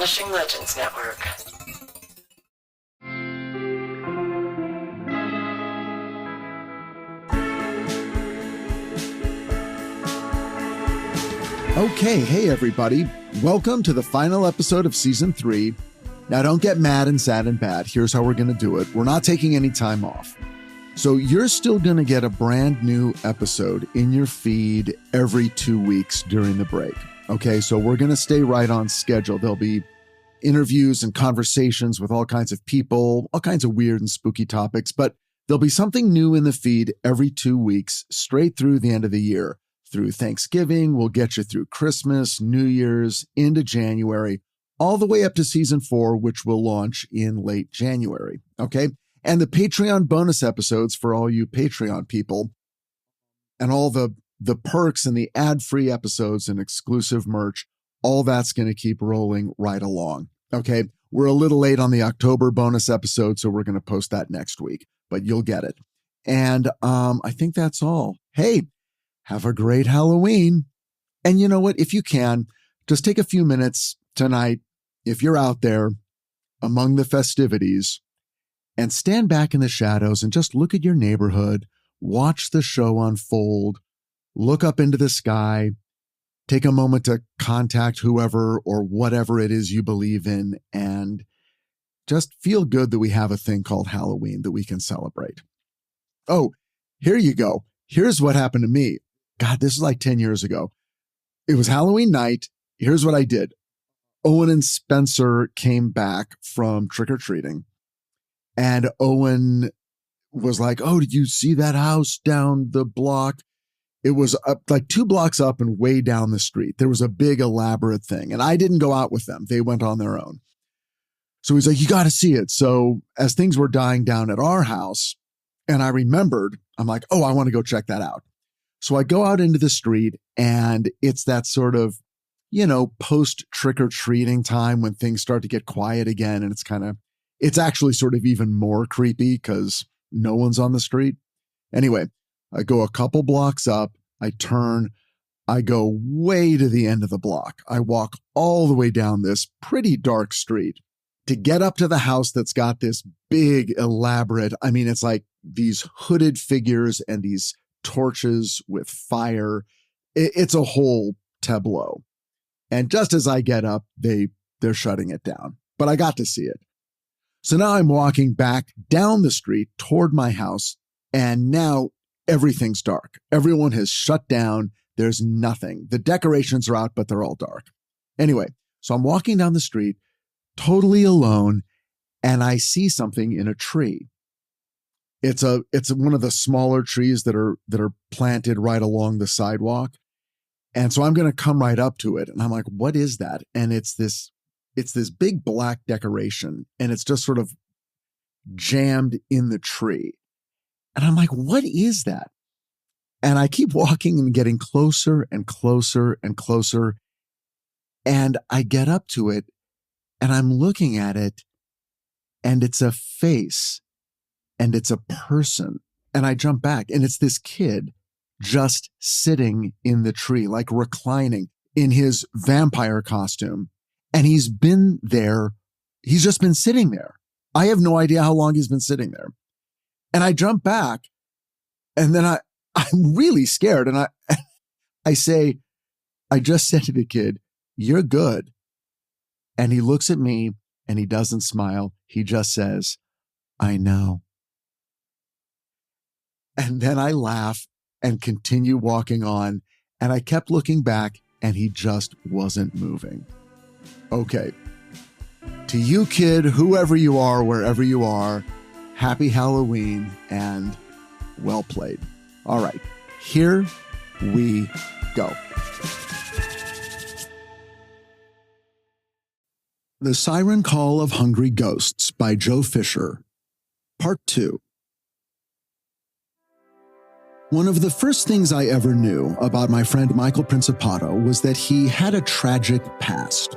Publishing Legends Network. Okay, hey everybody. Welcome to the final episode of Season 3. Now don't get mad and sad and bad. Here's how we're going to do it. We're not taking any time off. So you're still going to get a brand new episode in your feed every 2 weeks during the break. Okay, so we're going to stay right on schedule. There'll be interviews and conversations with all kinds of people, all kinds of weird and spooky topics, but there'll be something new in the feed every 2 weeks, straight through the end of the year. Through Thanksgiving, we'll get you through Christmas, New Year's, into January, all the way up to Season 4, which will launch in late January. Okay, and the Patreon bonus episodes for all you Patreon people, and all the perks and the ad-free episodes and exclusive merch, all that's going to keep rolling right along. Okay, we're a little late on the October bonus episode, so we're going to post that next week, but you'll get it. And I think that's all. Hey, have a great Halloween. And you know what? If you can, just take a few minutes tonight, if you're out there among the festivities, and stand back in the shadows and just look at your neighborhood, watch the show unfold, look up into the sky, take a moment to contact whoever or whatever it is you believe in, and just feel good that we have a thing called Halloween that we can celebrate. Oh, here you go. Here's what happened to me. God, this is like 10 years ago. It was Halloween night. Here's what I did. Owen and Spencer came back from trick-or-treating. And Owen was like, oh, did you see that house down the block? It was up, like 2 blocks up and way down the street. There was a big elaborate thing. And I didn't go out with them. They went on their own. So he's like, you got to see it. So as things were dying down at our house, and I remembered, I'm like, oh, I want to go check that out. So I go out into the street, and it's that sort of, post trick-or-treating time when things start to get quiet again. And it's actually sort of even more creepy because no one's on the street. Anyway, I go a couple blocks up, I turn, I go way to the end of the block. I walk all the way down this pretty dark street to get up to the house that's got this big, elaborate, it's like these hooded figures and these torches with fire. It's a whole tableau. And just as I get up, they're shutting it down. But I got to see it. So now I'm walking back down the street toward my house, and now everything's dark. Everyone has shut down. There's nothing. The decorations are out, but they're all dark. Anyway, so I'm walking down the street, totally alone, and I see something in a tree. It's one of the smaller trees that are planted right along the sidewalk. And so I'm going to come right up to it. And I'm like, what is that? And it's this big black decoration, and it's just sort of jammed in the tree. And I'm like, what is that? And I keep walking and getting closer and closer and closer. And I get up to it, and I'm looking at it, and it's a face, and it's a person. And I jump back, and it's this kid just sitting in the tree, like reclining in his vampire costume. And he's been there. He's just been sitting there. I have no idea how long he's been sitting there. And I jump back, and then I'm really scared. And I say, I just said to the kid, you're good. And he looks at me, and he doesn't smile. He just says, I know. And then I laugh and continue walking on. And I kept looking back, and he just wasn't moving. Okay. To you, kid, whoever you are, wherever you are, happy Halloween and well played. All right, here we go. The Siren Call of Hungry Ghosts by Joe Fisher, Part 2. One of the first things I ever knew about my friend Michael Principato was that he had a tragic past.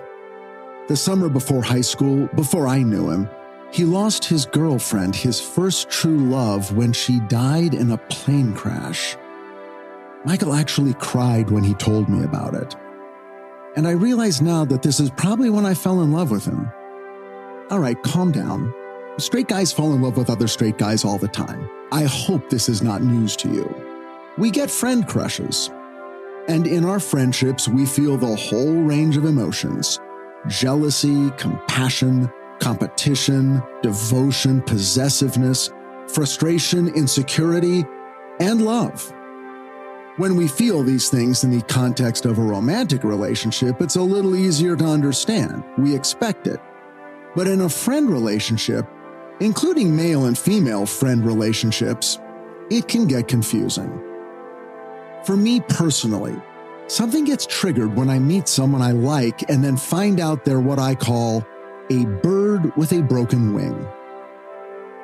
The summer before high school, before I knew him, he lost his girlfriend, his first true love, when she died in a plane crash. Michael actually cried when he told me about it. And I realize now that this is probably when I fell in love with him. All right, calm down. Straight guys fall in love with other straight guys all the time. I hope this is not news to you. We get friend crushes. And in our friendships, we feel the whole range of emotions: jealousy, compassion, competition, devotion, possessiveness, frustration, insecurity, and love. When we feel these things in the context of a romantic relationship, it's a little easier to understand. We expect it. But in a friend relationship, including male and female friend relationships, it can get confusing. For me personally, something gets triggered when I meet someone I like and then find out they're what I call a bird with a broken wing.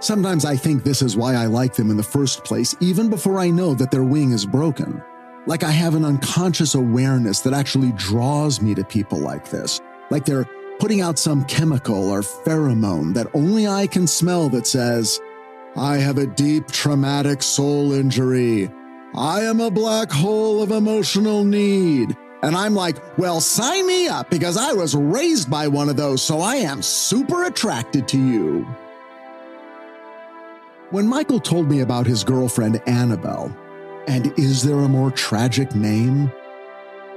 Sometimes I think this is why I like them in the first place, even before I know that their wing is broken. Like I have an unconscious awareness that actually draws me to people like this. Like they're putting out some chemical or pheromone that only I can smell that says, "I have a deep traumatic soul injury. I am a black hole of emotional need." And I'm like, well, sign me up, because I was raised by one of those, so I am super attracted to you. When Michael told me about his girlfriend Annabelle, and is there a more tragic name?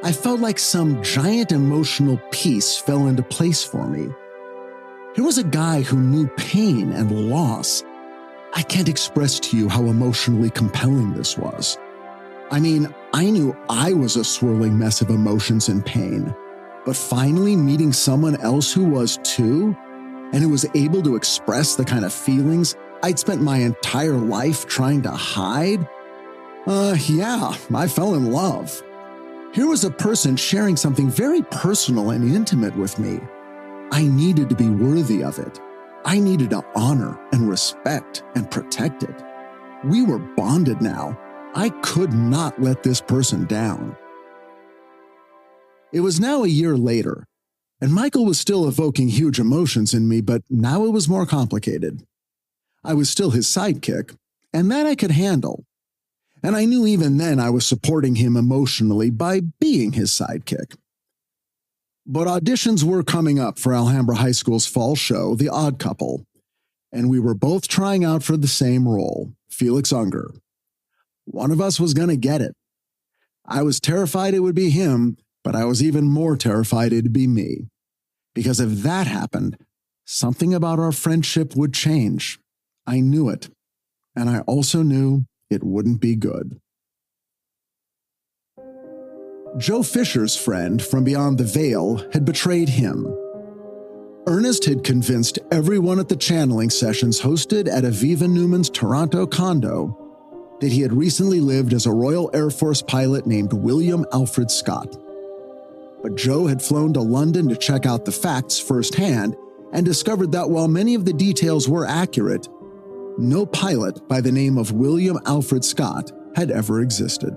I felt like some giant emotional piece fell into place for me. Here was a guy who knew pain and loss. I can't express to you how emotionally compelling this was. I mean, I knew I was a swirling mess of emotions and pain, but finally meeting someone else who was too, and who was able to express the kind of feelings I'd spent my entire life trying to hide, yeah, I fell in love. Here was a person sharing something very personal and intimate with me. I needed to be worthy of it. I needed to honor and respect and protect it. We were bonded now. I could not let this person down. It was now a year later, and Michael was still evoking huge emotions in me, but now it was more complicated. I was still his sidekick, and that I could handle. And I knew even then I was supporting him emotionally by being his sidekick. But auditions were coming up for Alhambra High School's fall show, The Odd Couple, and we were both trying out for the same role, Felix Unger. One of us was going to get it. I was terrified it would be him, but I was even more terrified it'd be me. Because if that happened, something about our friendship would change. I knew it, and I also knew it wouldn't be good. Joe Fisher's friend from beyond the veil had betrayed him. Ernest had convinced everyone at the channeling sessions hosted at Aviva Newman's Toronto condo that he had recently lived as a Royal Air Force pilot named William Alfred Scott. But Joe had flown to London to check out the facts firsthand and discovered that while many of the details were accurate, no pilot by the name of William Alfred Scott had ever existed.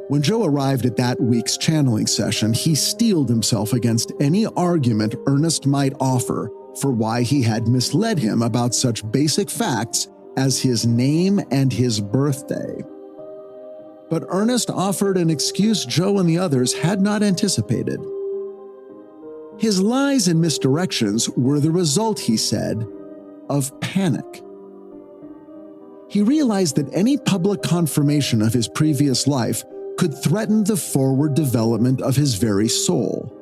When Joe arrived at that week's channeling session, he steeled himself against any argument Ernest might offer for why he had misled him about such basic facts as his name and his birthday. But Ernest offered an excuse Joe and the others had not anticipated. His lies and misdirections were the result, he said, of panic. He realized that any public confirmation of his previous life could threaten the forward development of his very soul,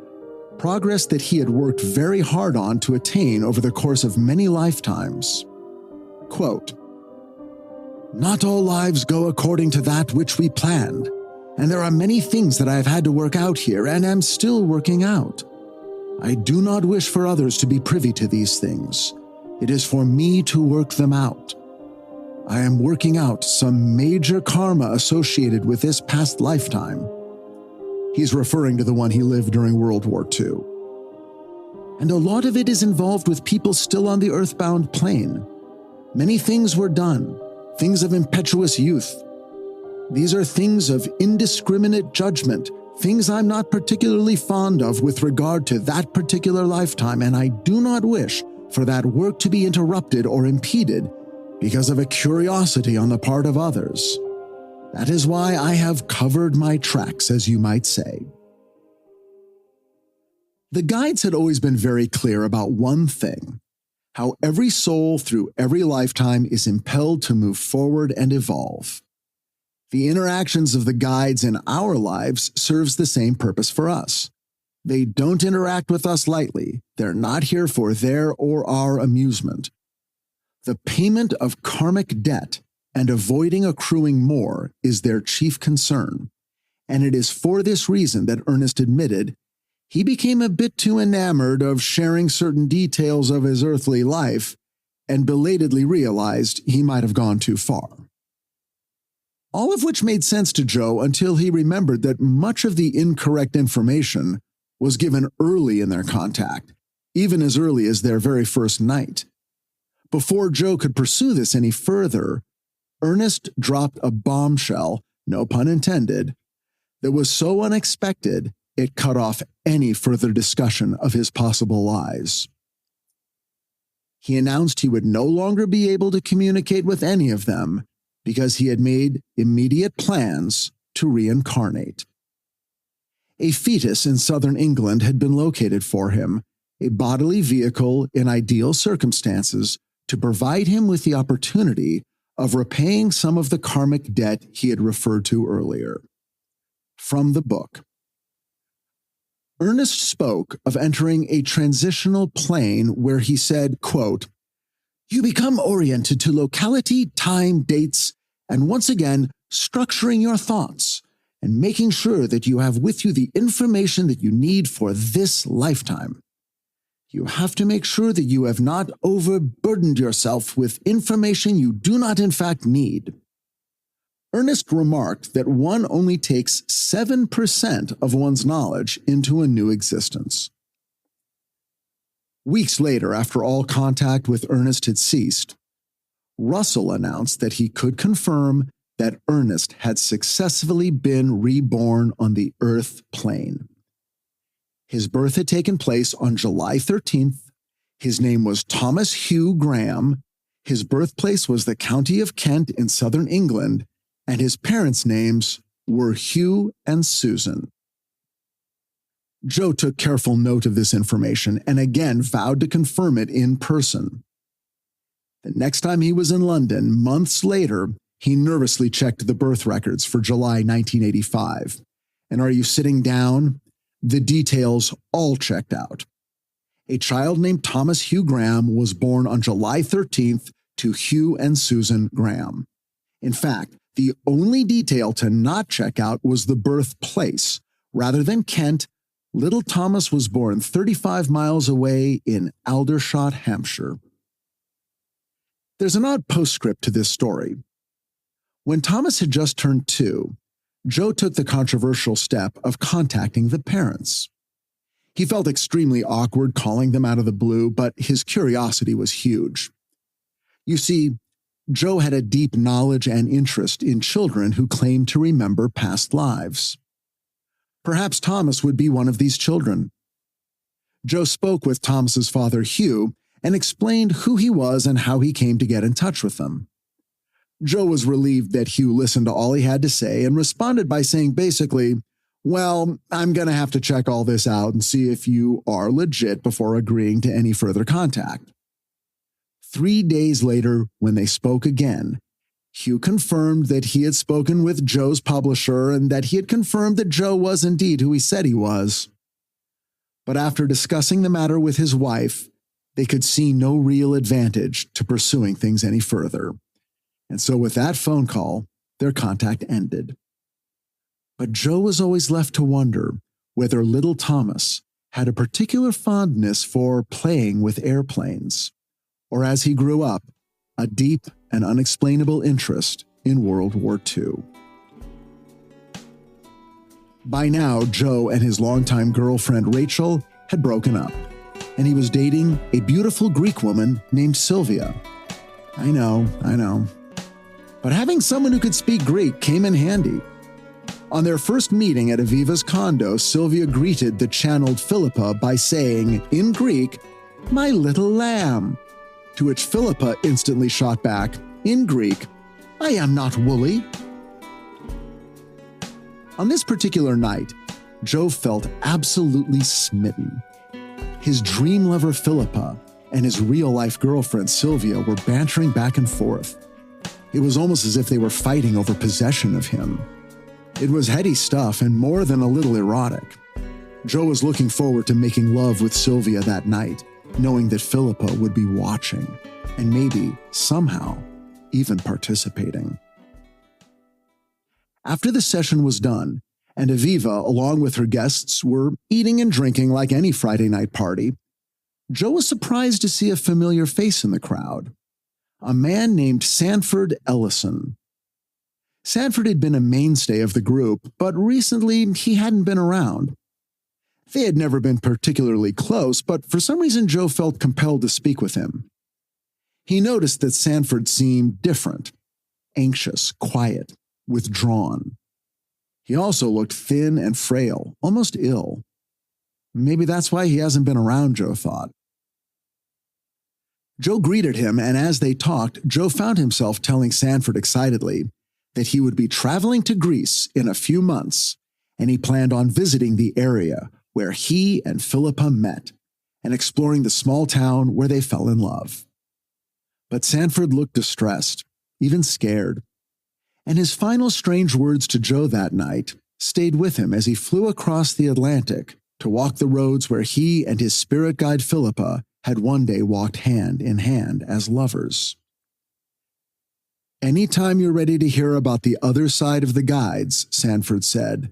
progress that he had worked very hard on to attain over the course of many lifetimes. Quote, "Not all lives go according to that which we planned, and there are many things that I have had to work out here and am still working out. I do not wish for others to be privy to these things. It is for me to work them out. I am working out some major karma associated with this past lifetime." He's referring to the one he lived during World War II. "And a lot of it is involved with people still on the earthbound plane. Many things were done, things of impetuous youth. These are things of indiscriminate judgment, things I'm not particularly fond of with regard to that particular lifetime, and I do not wish for that work to be interrupted or impeded because of a curiosity on the part of others. That is why I have covered my tracks, as you might say." The guides had always been very clear about one thing: how every soul through every lifetime is impelled to move forward and evolve. The interactions of the guides in our lives serves the same purpose for us. They don't interact with us lightly. They're not here for their or our amusement. The payment of karmic debt and avoiding accruing more is their chief concern, and it is for this reason that Ernest admitted he became a bit too enamored of sharing certain details of his earthly life and belatedly realized he might have gone too far. All of which made sense to Joe until he remembered that much of the incorrect information was given early in their contact, even as early as their very first night. Before Joe could pursue this any further, Ernest dropped a bombshell, no pun intended, that was so unexpected it cut off any further discussion of his possible lies. He announced he would no longer be able to communicate with any of them because he had made immediate plans to reincarnate. A fetus in southern England had been located for him, a bodily vehicle in ideal circumstances to provide him with the opportunity of repaying some of the karmic debt he had referred to earlier. From the book. Ernest spoke of entering a transitional plane where he said, quote, "You become oriented to locality, time, dates, and once again, structuring your thoughts and making sure that you have with you the information that you need for this lifetime. You have to make sure that you have not overburdened yourself with information you do not in fact need." Ernest remarked that one only takes 7% of one's knowledge into a new existence. Weeks later, after all contact with Ernest had ceased, Russell announced that he could confirm that Ernest had successfully been reborn on the Earth plane. His birth had taken place on July 13th. His name was Thomas Hugh Graham. His birthplace was the county of Kent in southern England, and his parents' names were Hugh and Susan. Joe took careful note of this information and again vowed to confirm it in person. The next time he was in London, months later, he nervously checked the birth records for July 1985. And are you sitting down? The details all checked out. A child named Thomas Hugh Graham was born on July 13th to Hugh and Susan Graham. In fact, the only detail to not check out was the birthplace. Rather than Kent, little Thomas was born 35 miles away in Aldershot, Hampshire. There's an odd postscript to this story. When Thomas had just turned 2, Joe took the controversial step of contacting the parents. He felt extremely awkward calling them out of the blue, but his curiosity was huge. You see, Joe had a deep knowledge and interest in children who claimed to remember past lives. Perhaps Thomas would be one of these children. Joe spoke with Thomas's father, Hugh, and explained who he was and how he came to get in touch with them. Joe was relieved that Hugh listened to all he had to say and responded by saying basically, "Well, I'm going to have to check all this out and see if you are legit before agreeing to any further contact." 3 days later, when they spoke again, Hugh confirmed that he had spoken with Joe's publisher and that he had confirmed that Joe was indeed who he said he was. But after discussing the matter with his wife, they could see no real advantage to pursuing things any further. And so with that phone call, their contact ended. But Joe was always left to wonder whether little Thomas had a particular fondness for playing with airplanes, or as he grew up, a deep and unexplainable interest in World War II. By now, Joe and his longtime girlfriend Rachel had broken up, and he was dating a beautiful Greek woman named Sylvia. I know. But having someone who could speak Greek came in handy. On their first meeting at Aviva's condo, Sylvia greeted the channeled Filipa by saying, in Greek, "My little lamb," to which Filipa instantly shot back, in Greek, "I am not woolly." On this particular night, Joe felt absolutely smitten. His dream lover Filipa and his real-life girlfriend Sylvia were bantering back and forth. It was almost as if they were fighting over possession of him. It was heady stuff and more than a little erotic. Joe was looking forward to making love with Sylvia that night, knowing that Filipa would be watching and maybe, somehow, even participating. After the session was done, and Aviva, along with her guests, were eating and drinking like any Friday night party, Joe was surprised to see a familiar face in the crowd, a man named Sanford Ellison. Sanford had been a mainstay of the group, but recently he hadn't been around. They had never been particularly close, but for some reason Joe felt compelled to speak with him. He noticed that Sanford seemed different, anxious, quiet, withdrawn. He also looked thin and frail, almost ill. Maybe that's why he hasn't been around, Joe thought. Joe greeted him, and as they talked, Joe found himself telling Sanford excitedly that he would be traveling to Greece in a few months, and he planned on visiting the area where he and Filipa met and exploring the small town where they fell in love. But Sanford looked distressed, even scared. And his final strange words to Joe that night stayed with him as he flew across the Atlantic to walk the roads where he and his spirit guide Filipa had one day walked hand in hand as lovers. "Anytime you're ready to hear about the other side of the guides," Sanford said,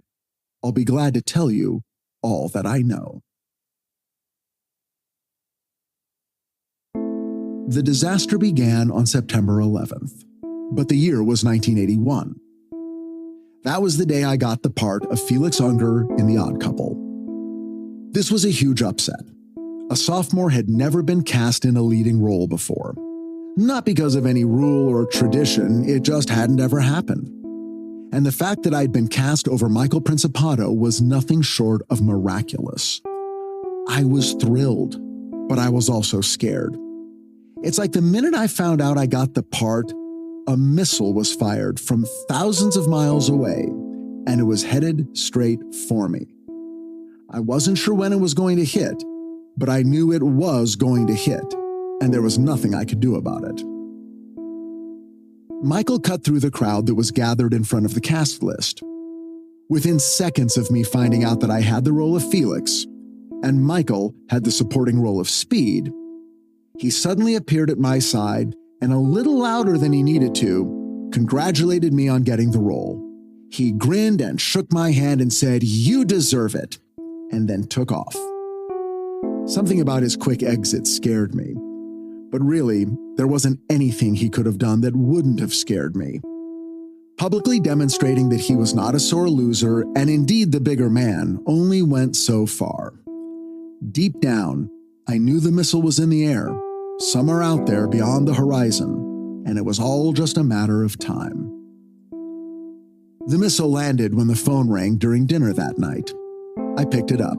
"I'll be glad to tell you all that I know." The disaster began on September 11th, but the year was 1981. That was the day I got the part of Felix Unger in The Odd Couple. This was a huge upset. A sophomore had never been cast in a leading role before. Not because of any rule or tradition, it just hadn't ever happened. And the fact that I'd been cast over Michael Principato was nothing short of miraculous. I was thrilled, but I was also scared. It's like the minute I found out I got the part, a missile was fired from thousands of miles away, and it was headed straight for me. I wasn't sure when it was going to hit, but I knew it was going to hit, and there was nothing I could do about it. Michael cut through the crowd that was gathered in front of the cast list. Within seconds of me finding out that I had the role of Felix, and Michael had the supporting role of Speed, he suddenly appeared at my side and, a little louder than he needed to, congratulated me on getting the role. He grinned and shook my hand and said, "You deserve it," and then took off. Something about his quick exit scared me. But really, there wasn't anything he could have done that wouldn't have scared me. Publicly demonstrating that he was not a sore loser and indeed the bigger man only went so far. Deep down, I knew the missile was in the air, somewhere out there beyond the horizon, and it was all just a matter of time. The missile landed when the phone rang during dinner that night. I picked it up.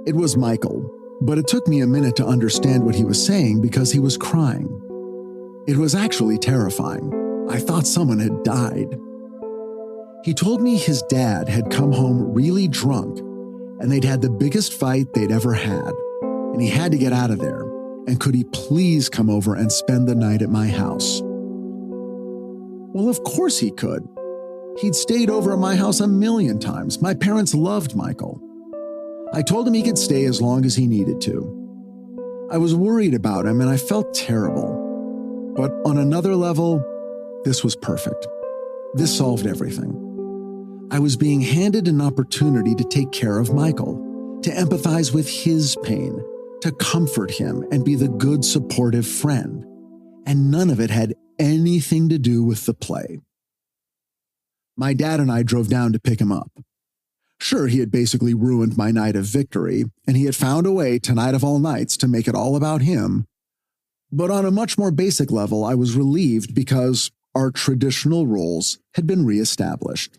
It was Michael, but it took me a minute to understand what he was saying because he was crying. It was actually terrifying. I thought someone had died. He told me his dad had come home really drunk, and they'd had the biggest fight they'd ever had, and he had to get out of there, and could he please come over and spend the night at my house? Well, of course he could. He'd stayed over at my house a million times. My parents loved Michael. I told him he could stay as long as he needed to. I was worried about him and I felt terrible. But on another level, this was perfect. This solved everything. I was being handed an opportunity to take care of Michael, to empathize with his pain, to comfort him and be the good, supportive friend. And none of it had anything to do with the play. My dad and I drove down to pick him up. Sure, he had basically ruined my night of victory, and he had found a way tonight of all nights to make it all about him. But on a much more basic level, I was relieved because our traditional roles had been reestablished.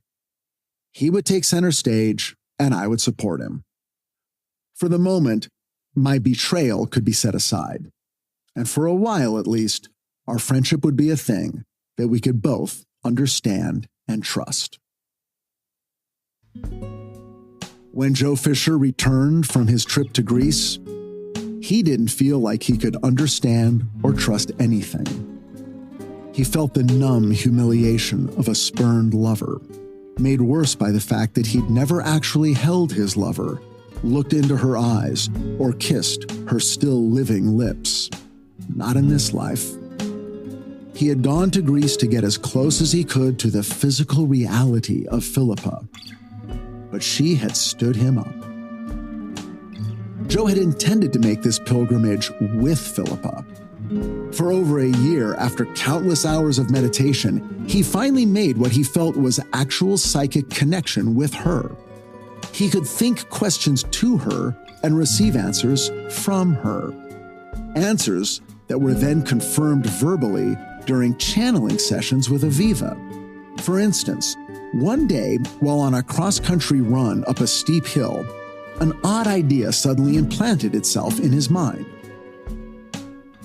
He would take center stage, and I would support him. For the moment, my betrayal could be set aside. And for a while, at least, our friendship would be a thing that we could both understand and trust. When Joe Fisher returned from his trip to Greece, He didn't feel like he could understand or trust anything. He felt the numb humiliation of a spurned lover, made worse by the fact that he'd never actually held his lover, looked into her eyes, or kissed her still living lips. Not in this life. He had gone to Greece to get as close as he could to the physical reality of Filipa, but she had stood him up. Joe had intended to make this pilgrimage with Filipa. For over a year, after countless hours of meditation, he finally made what he felt was actual psychic connection with her. He could think questions to her and receive answers from her. Answers that were then confirmed verbally during channeling sessions with Aviva. For instance, one day, while on a cross-country run up a steep hill, an odd idea suddenly implanted itself in his mind.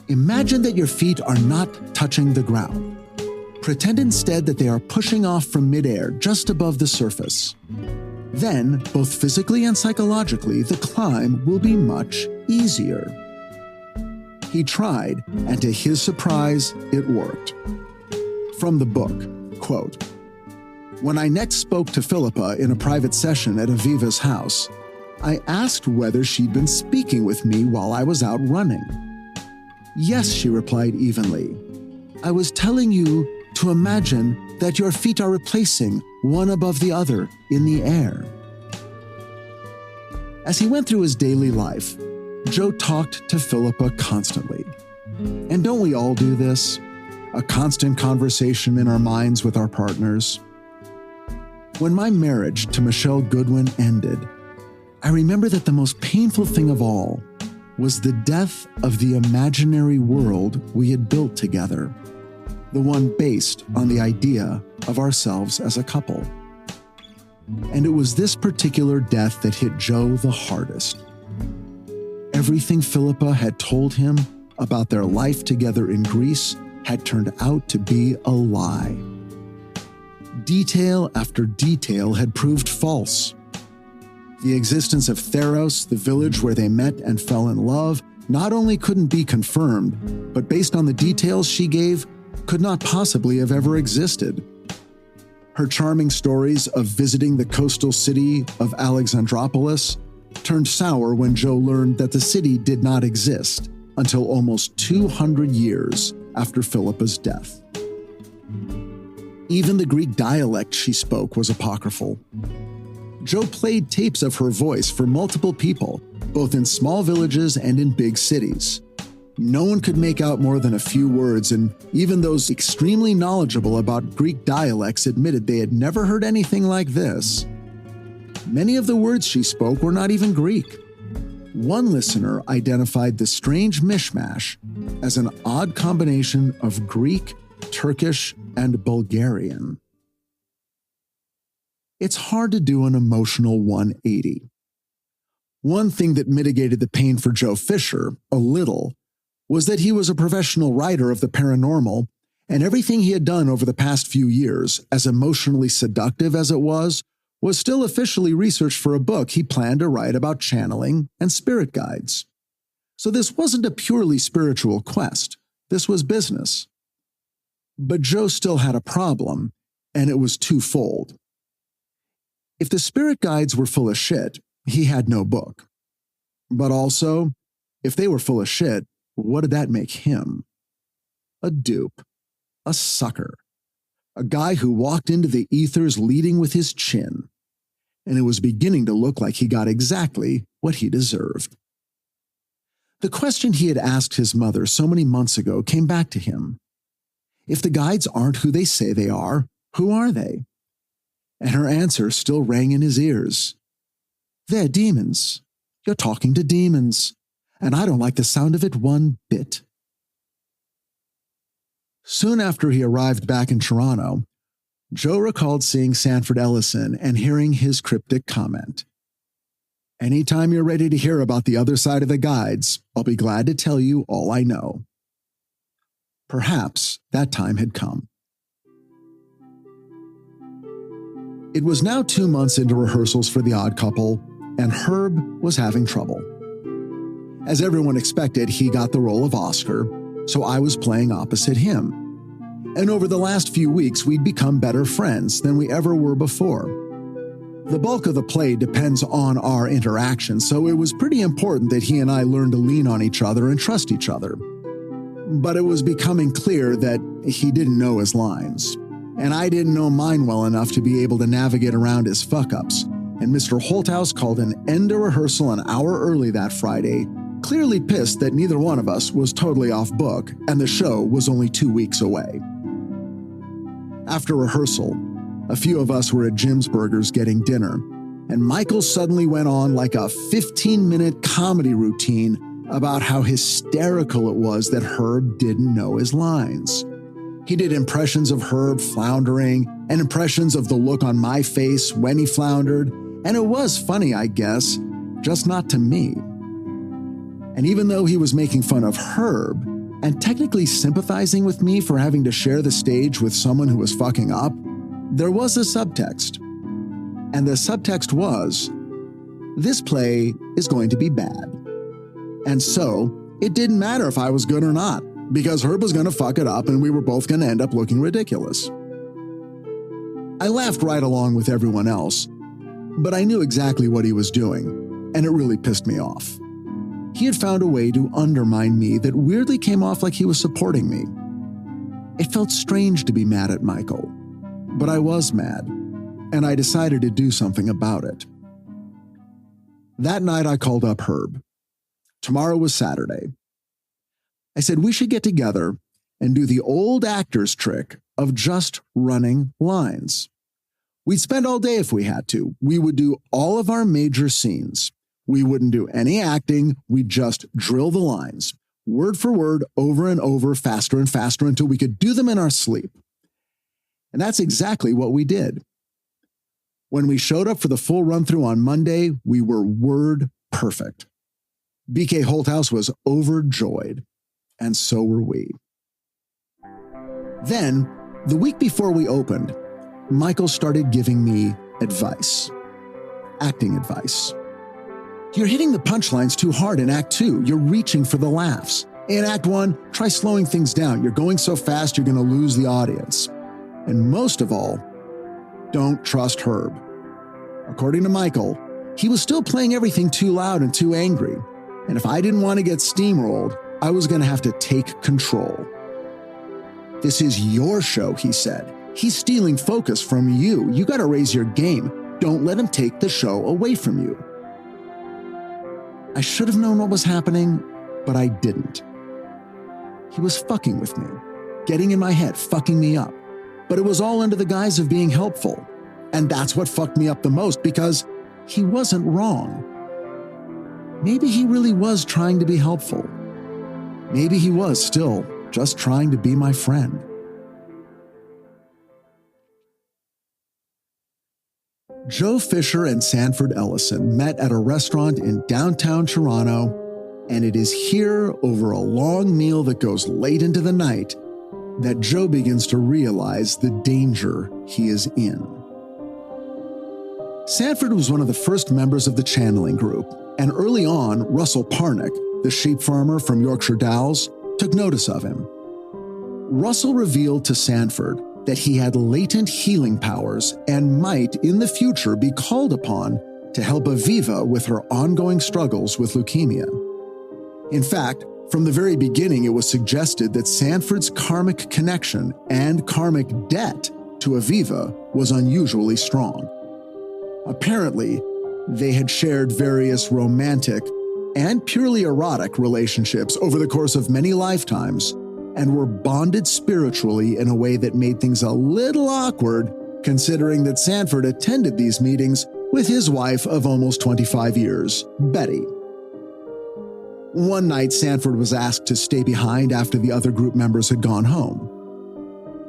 Imagine that your feet are not touching the ground. Pretend instead that they are pushing off from midair just above the surface. Then, both physically and psychologically, the climb will be much easier. He tried, and to his surprise, it worked. From the book, quote, "When I next spoke to Filipa in a private session at Aviva's house, I asked whether she'd been speaking with me while I was out running. Yes, she replied evenly. I was telling you to imagine that your feet are replacing one above the other in the air." As he went through his daily life, Joe talked to Filipa constantly. And don't we all do this? A constant conversation in our minds with our partners. When my marriage to Michelle Goodwin ended, I remember that the most painful thing of all was the death of the imaginary world we had built together, the one based on the idea of ourselves as a couple. And it was this particular death that hit Joe the hardest. Everything Filipa had told him about their life together in Greece had turned out to be a lie. Detail after detail had proved false. The existence of Theros, the village where they met and fell in love, not only couldn't be confirmed, but based on the details she gave, could not possibly have ever existed. Her charming stories of visiting the coastal city of Alexandropolis turned sour when Joe learned that the city did not exist until almost 200 years after Filipa's death. Even the Greek dialect she spoke was apocryphal. Joe played tapes of her voice for multiple people, both in small villages and in big cities. No one could make out more than a few words, and even those extremely knowledgeable about Greek dialects admitted they had never heard anything like this. Many of the words she spoke were not even Greek. One listener identified the strange mishmash as an odd combination of Greek, Turkish, and Bulgarian. It's hard to do an emotional 180. One thing that mitigated the pain for Joe Fisher, a little, was that he was a professional writer of the paranormal, and everything he had done over the past few years, as emotionally seductive as it was still officially researched for a book he planned to write about channeling and spirit guides. So this wasn't a purely spiritual quest. This was business. But Joe still had a problem, and it was twofold. If the spirit guides were full of shit, he had no book. But also, if they were full of shit, what did that make him? A dupe. A sucker. A guy who walked into the ethers leading with his chin. And it was beginning to look like he got exactly what he deserved. The question he had asked his mother so many months ago came back to him. If the guides aren't who they say they are, who are they? And her answer still rang in his ears. They're demons. You're talking to demons. And I don't like the sound of it one bit. Soon after he arrived back in Toronto, Joe recalled seeing Sanford Ellison and hearing his cryptic comment. Anytime you're ready to hear about the other side of the guides, I'll be glad to tell you all I know. Perhaps that time had come. It was now 2 months into rehearsals for The Odd Couple, and Herb was having trouble. As everyone expected, he got the role of Oscar, so I was playing opposite him. And over the last few weeks, we'd become better friends than we ever were before. The bulk of the play depends on our interaction, so it was pretty important that he and I learn to lean on each other and trust each other. But it was becoming clear that he didn't know his lines, and I didn't know mine well enough to be able to navigate around his fuck-ups, and Mr. Holthouse called an end to rehearsal an hour early that Friday, clearly pissed that neither one of us was totally off book and the show was only 2 weeks away. After rehearsal, a few of us were at Jim's Burgers getting dinner, and Michael suddenly went on like a 15-minute comedy routine about how hysterical it was that Herb didn't know his lines. He did impressions of Herb floundering and impressions of the look on my face when he floundered, and it was funny, I guess, just not to me. And even though he was making fun of Herb and technically sympathizing with me for having to share the stage with someone who was fucking up, there was a subtext. And the subtext was, this play is going to be bad. And so, it didn't matter if I was good or not, because Herb was going to fuck it up and we were both going to end up looking ridiculous. I laughed right along with everyone else, but I knew exactly what he was doing, and it really pissed me off. He had found a way to undermine me that weirdly came off like he was supporting me. It felt strange to be mad at Michael, but I was mad, and I decided to do something about it. That night I called up Herb. Tomorrow was Saturday. I said we should get together and do the old actor's trick of just running lines. We'd spend all day if we had to. We would do all of our major scenes. We wouldn't do any acting. We'd just drill the lines, word for word, over and over, faster and faster, until we could do them in our sleep. And that's exactly what we did. When we showed up for the full run-through on Monday, we were word perfect. BK Holthouse was overjoyed, and so were we. Then, the week before we opened, Michael started giving me advice. Acting advice. You're hitting the punchlines too hard in Act 2. You're reaching for the laughs. In Act 1, try slowing things down. You're going so fast, you're going to lose the audience. And most of all, don't trust Herb. According to Michael, he was still playing everything too loud and too angry. And if I didn't want to get steamrolled, I was going to have to take control. This is your show, he said. He's stealing focus from you. You got to raise your game. Don't let him take the show away from you. I should have known what was happening, but I didn't. He was fucking with me, getting in my head, fucking me up. But it was all under the guise of being helpful. And that's what fucked me up the most, because he wasn't wrong. Maybe he really was trying to be helpful. Maybe he was still just trying to be my friend. Joe Fisher and Sanford Ellison met at a restaurant in downtown Toronto, and it is here, over a long meal that goes late into the night, that Joe begins to realize the danger he is in. Sanford was one of the first members of the channeling group, and early on, Russell Parnick, the sheep farmer from Yorkshire Dowles, took notice of him. Russell revealed to Sanford that he had latent healing powers and might in the future be called upon to help Aviva with her ongoing struggles with leukemia. In fact, from the very beginning, it was suggested that Sanford's karmic connection and karmic debt to Aviva was unusually strong. Apparently, they had shared various romantic and purely erotic relationships over the course of many lifetimes, and were bonded spiritually in a way that made things a little awkward, considering that Sanford attended these meetings with his wife of almost 25 years, Betty. One night, Sanford was asked to stay behind after the other group members had gone home.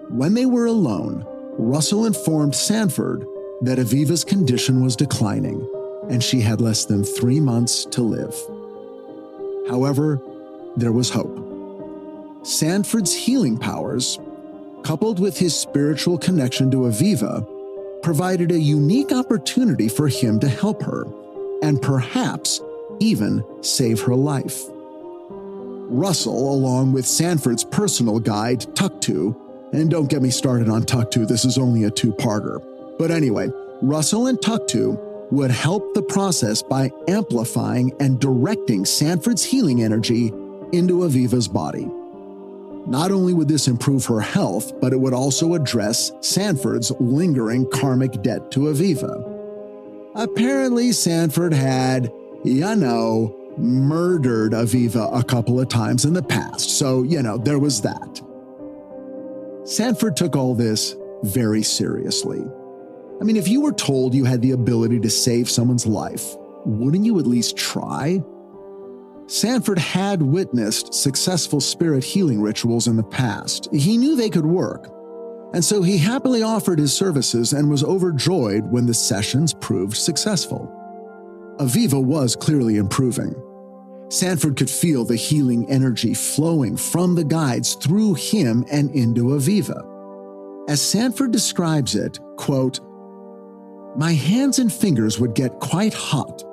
When they were alone, Russell informed Sanford that Aviva's condition was declining, and she had less than 3 months to live. However, there was hope. Sanford's healing powers, coupled with his spiritual connection to Aviva, provided a unique opportunity for him to help her, and perhaps even save her life. Russell, along with Sanford's personal guide, Tuktu, and don't get me started on Tuktu, this is only a two-parter. But anyway, Russell and Tuktu would help the process by amplifying and directing Sanford's healing energy into Aviva's body. Not only would this improve her health, but it would also address Sanford's lingering karmic debt to Aviva. Apparently, Sanford had, murdered Aviva a couple of times in the past, so, there was that. Sanford took all this very seriously. I mean, if you were told you had the ability to save someone's life, wouldn't you at least try? Sanford had witnessed successful spirit healing rituals in the past. He knew they could work, and so he happily offered his services and was overjoyed when the sessions proved successful. Aviva was clearly improving. Sanford could feel the healing energy flowing from the guides through him and into Aviva. As Sanford describes it, quote, "My hands and fingers would get quite hot.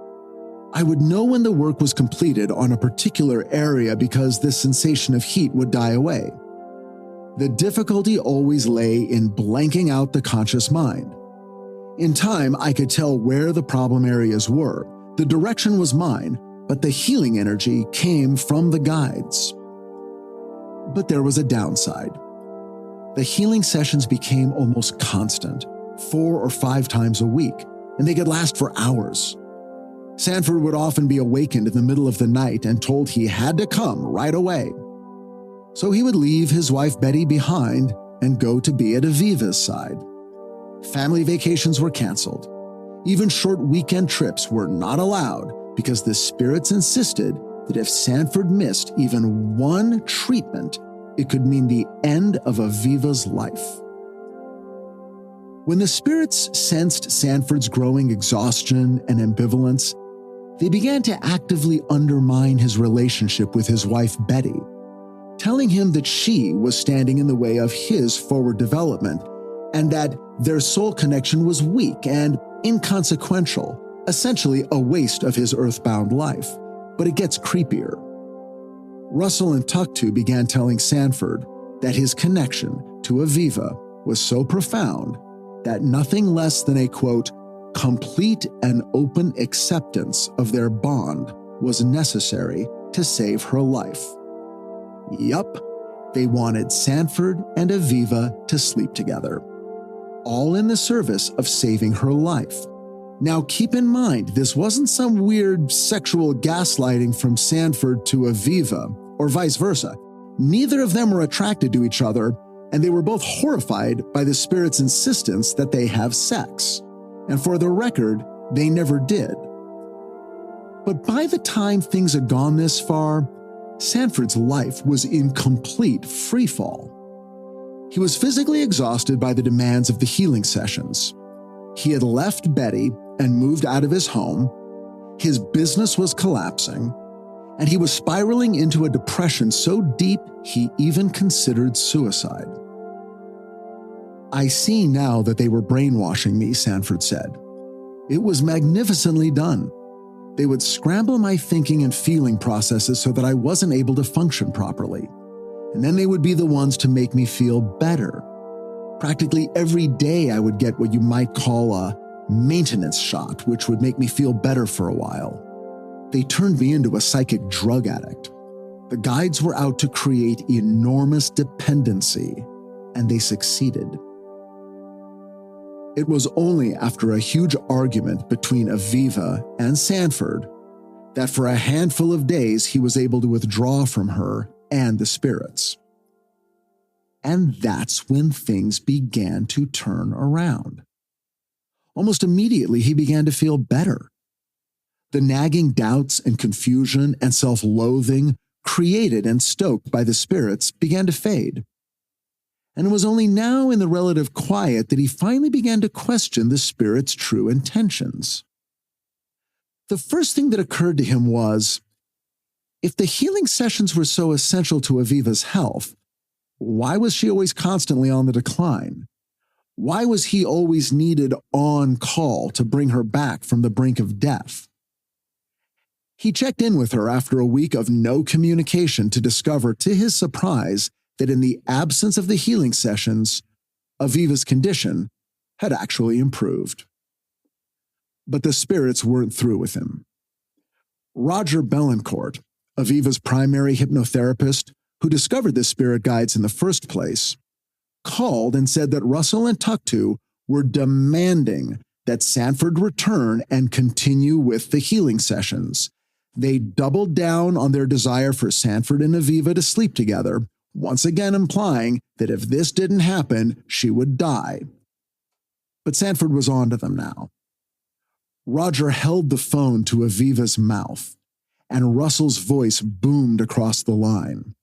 I would know when the work was completed on a particular area because the sensation of heat would die away. The difficulty always lay in blanking out the conscious mind. In time, I could tell where the problem areas were. The direction was mine, but the healing energy came from the guides." But there was a downside. The healing sessions became almost constant, 4 or 5 times a week, and they could last for hours. Sanford would often be awakened in the middle of the night and told he had to come right away. So he would leave his wife Betty behind and go to be at Aviva's side. Family vacations were canceled. Even short weekend trips were not allowed because the spirits insisted that if Sanford missed even one treatment, it could mean the end of Aviva's life. When the spirits sensed Sanford's growing exhaustion and ambivalence, they began to actively undermine his relationship with his wife Betty, telling him that she was standing in the way of his forward development and that their soul connection was weak and inconsequential, essentially a waste of his earthbound life. But it gets creepier. Russell and Tuktu began telling Sanford that his connection to Aviva was so profound that nothing less than a, quote, "complete and open acceptance of their bond was necessary to save her life." Yup, they wanted Sanford and Aviva to sleep together, all in the service of saving her life. Now keep in mind, this wasn't some weird sexual gaslighting from Sanford to Aviva, or vice versa. Neither of them were attracted to each other, and they were both horrified by the spirit's insistence that they have sex. And for the record, they never did. But by the time things had gone this far, Sanford's life was in complete freefall. He was physically exhausted by the demands of the healing sessions. He had left Betty and moved out of his home. His business was collapsing, and he was spiraling into a depression so deep he even considered suicide. "I see now that they were brainwashing me," Sanford said. "It was magnificently done. They would scramble my thinking and feeling processes so that I wasn't able to function properly. And then they would be the ones to make me feel better. Practically every day I would get what you might call a maintenance shot, which would make me feel better for a while. They turned me into a psychic drug addict. The guides were out to create enormous dependency, and they succeeded." It was only after a huge argument between Aviva and Sanford that for a handful of days he was able to withdraw from her and the spirits. And that's when things began to turn around. Almost immediately, he began to feel better. The nagging doubts and confusion and self-loathing created and stoked by the spirits began to fade. And it was only now in the relative quiet that he finally began to question the spirit's true intentions. The first thing that occurred to him was, if the healing sessions were so essential to Aviva's health, why was she always constantly on the decline? Why was he always needed on call to bring her back from the brink of death? He checked in with her after a week of no communication to discover, to his surprise, that in the absence of the healing sessions, Aviva's condition had actually improved. But the spirits weren't through with him. Roger Bellencourt, Aviva's primary hypnotherapist, who discovered the spirit guides in the first place, called and said that Russell and Tuktu were demanding that Sanford return and continue with the healing sessions. They doubled down on their desire for Sanford and Aviva to sleep together, once again implying that if this didn't happen, she would die. But Sanford was on to them now. Roger held the phone to Aviva's mouth, and Russell's voice boomed across the line.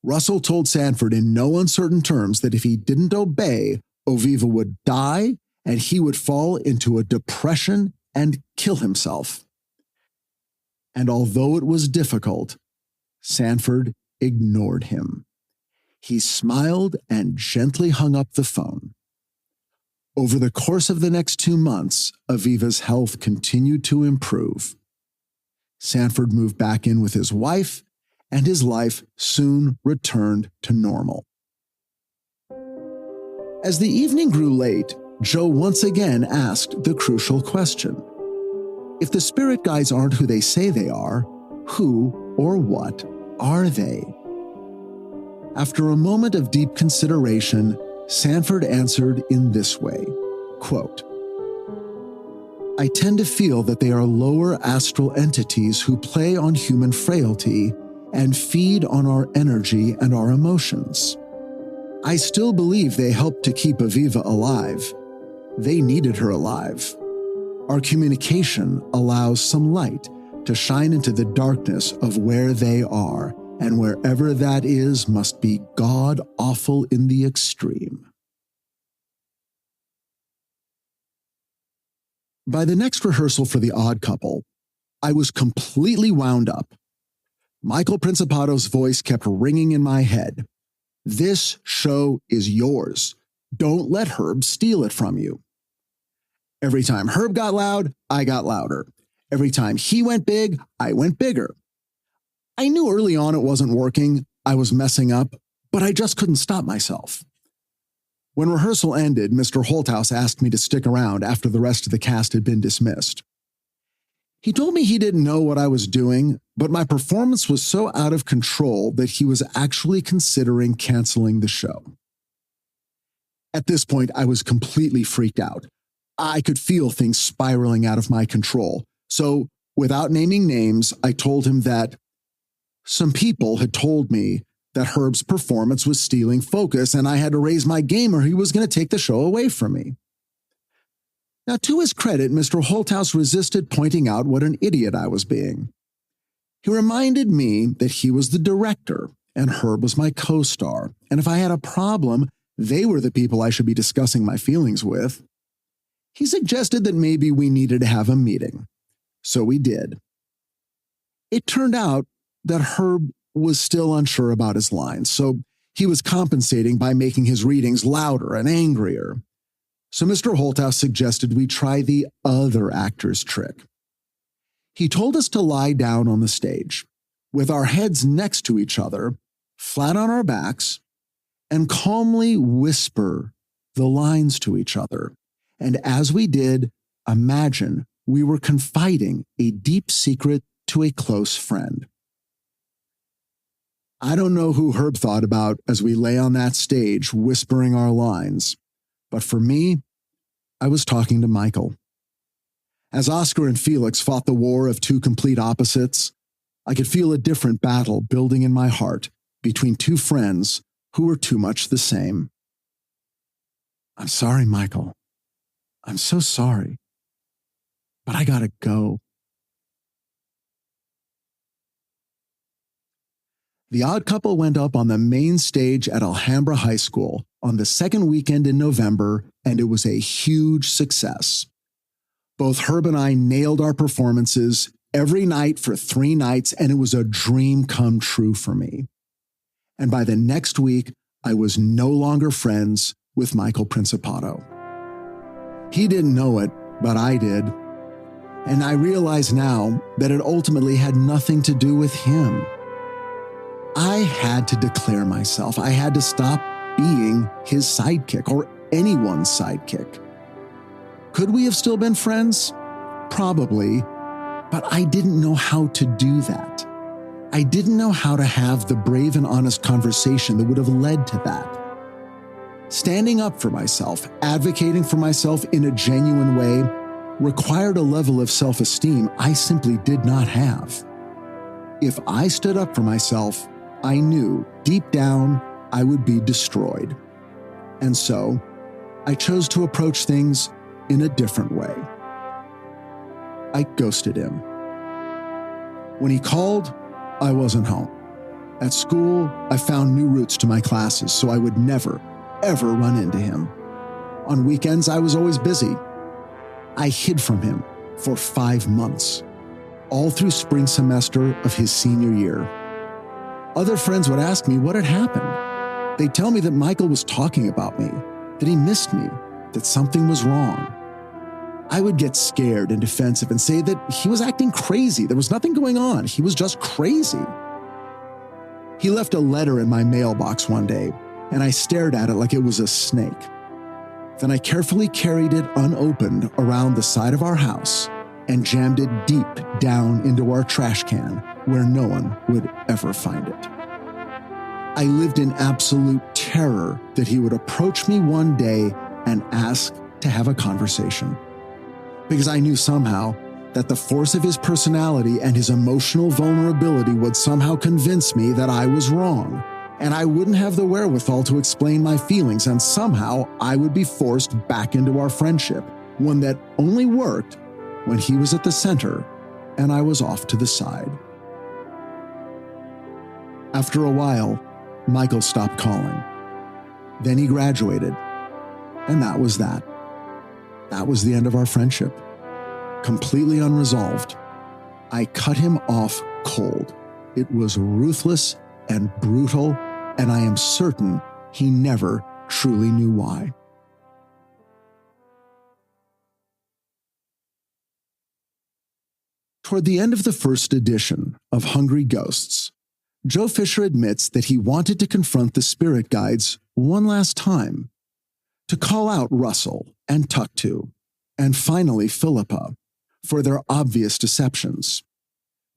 Russell told Sanford in no uncertain terms that if he didn't obey, Aviva would die and he would fall into a depression and kill himself. And although it was difficult, Sanford ignored him. He smiled and gently hung up the phone. Over the course of the next 2 months, Aviva's health continued to improve. Sanford moved back in with his wife, and his life soon returned to normal. As the evening grew late, Joe once again asked the crucial question. If the spirit guides aren't who they say they are, who or what are they? After a moment of deep consideration, Sanford answered in this way, quote, I tend to feel that they are lower astral entities who play on human frailty and feed on our energy and our emotions. I still believe they helped to keep Aviva alive. They needed her alive. Our communication allows some light to shine into the darkness of where they are, and wherever that is must be god-awful in the extreme. By the next rehearsal for The Odd Couple, I was completely wound up. Michael Principato's voice kept ringing in my head. This show is yours. Don't let Herb steal it from you. Every time Herb got loud, I got louder. Every time he went big, I went bigger. I knew early on it wasn't working, I was messing up, but I just couldn't stop myself. When rehearsal ended, Mr. Holthouse asked me to stick around after the rest of the cast had been dismissed. He told me he didn't know what I was doing, but my performance was so out of control that he was actually considering canceling the show. At this point, I was completely freaked out. I could feel things spiraling out of my control. So, without naming names, I told him that some people had told me that Herb's performance was stealing focus and I had to raise my game or he was going to take the show away from me. Now, to his credit, Mr. Holthouse resisted pointing out what an idiot I was being. He reminded me that he was the director and Herb was my co-star, and if I had a problem, they were the people I should be discussing my feelings with. He suggested that maybe we needed to have a meeting. So we did. It turned out that Herb was still unsure about his lines, so he was compensating by making his readings louder and angrier. So Mr. Holthouse suggested we try the other actor's trick. He told us to lie down on the stage, with our heads next to each other, flat on our backs, and calmly whisper the lines to each other. And as we did, imagine we were confiding a deep secret to a close friend. I don't know who Herb thought about as we lay on that stage whispering our lines, but for me, I was talking to Michael. As Oscar and Felix fought the war of two complete opposites, I could feel a different battle building in my heart between two friends who were too much the same. I'm sorry, Michael. I'm so sorry. But I gotta go. The Odd Couple went up on the main stage at Alhambra High School on the second weekend in November, and it was a huge success. Both Herb and I nailed our performances every night for 3 nights, and it was a dream come true for me. And by the next week, I was no longer friends with Michael Principato. He didn't know it, but I did. And I realize now that it ultimately had nothing to do with him. I had to declare myself. I had to stop being his sidekick or anyone's sidekick. Could we have still been friends? Probably, but I didn't know how to do that. I didn't know how to have the brave and honest conversation that would have led to that. Standing up for myself, advocating for myself in a genuine way, required a level of self-esteem I simply did not have. If I stood up for myself, I knew deep down I would be destroyed. And so, I chose to approach things in a different way. I ghosted him. When he called, I wasn't home. At school, I found new routes to my classes so I would never, ever run into him. On weekends, I was always busy. I hid from him for 5 months, all through spring semester of his senior year. Other friends would ask me what had happened. They'd tell me that Michael was talking about me, that he missed me, that something was wrong. I would get scared and defensive and say that he was acting crazy. There was nothing going on. He was just crazy. He left a letter in my mailbox one day, and I stared at it like it was a snake. Then I carefully carried it unopened around the side of our house and jammed it deep down into our trash can where no one would ever find it. I lived in absolute terror that he would approach me one day and ask to have a conversation. Because I knew somehow that the force of his personality and his emotional vulnerability would somehow convince me that I was wrong, and I wouldn't have the wherewithal to explain my feelings, and somehow I would be forced back into our friendship, one that only worked when he was at the center and I was off to the side. After a while, Michael stopped calling. Then he graduated, and that was that. That was the end of our friendship. Completely unresolved. I cut him off cold. It was ruthless and brutal, and I am certain he never truly knew why. Toward the end of the first edition of Hungry Ghosts, Joe Fisher admits that he wanted to confront the spirit guides one last time, to call out Russell and Tuktu, and finally Filipa, for their obvious deceptions,